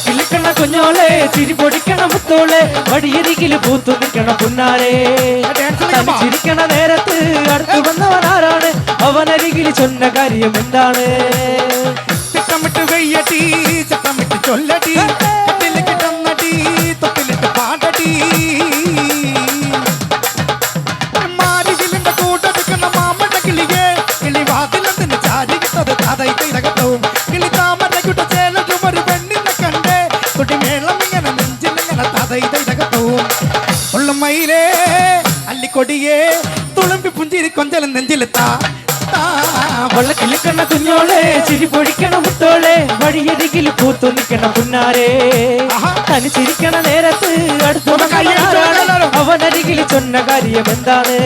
കിളിക്കണ കുഞ്ഞോളെ ചിരി പൊടിക്കണ മുത്തോളെ വടിയരികിൽ പൂത്തു നിൽക്കണ പുന്നാരെ ചിരിക്കണ നേരത്ത് അടുത്തു വന്നവൻ ആരാണ് അവനരികിൽ ചൊന്ന കാര്യം എന്താണ് തിട്ടമിട്ട് വെയ്യടി ചട്ടമിട്ട് ചൊല്ലടി കിട്ടന്നടി തൊട്ടിലിട്ട് പാടടി മാരികിലിന്റെ കൂട്ടെടുക്കുന്ന മാമണ്ണ കിളിയെ കിളി വാതിലെന്തിന് ചാരി കിട്ടത് തതയിട്ടകത്തവും കിളി താമരക്കുട്ട ചേലതും ഒരു പെണ്ണിനെ കണ്ടേ കൊടിമേളം ഇങ്ങനെ നെഞ്ചിലിങ്ങനെ തതയിട്ടകത്തവും ഉള്ളമയിലേ അല്ലിക്കൊടിയേ തുളുമ്പി പുഞ്ചിരി കൊഞ്ചലും നെഞ്ചിലെത്താ കിളിക്കണ കുഞ്ഞോളെ ചിരി പൊടിക്കണ മുത്തോളെ വഴിയരികിൽ പൂത്തു നിൽക്കണ പുന്നാരെ തനിച്ചിരിക്കണ നേരത്ത് അടുത്ത അവനരികിൽ ചൊന്ന കാര്യം എന്താണ്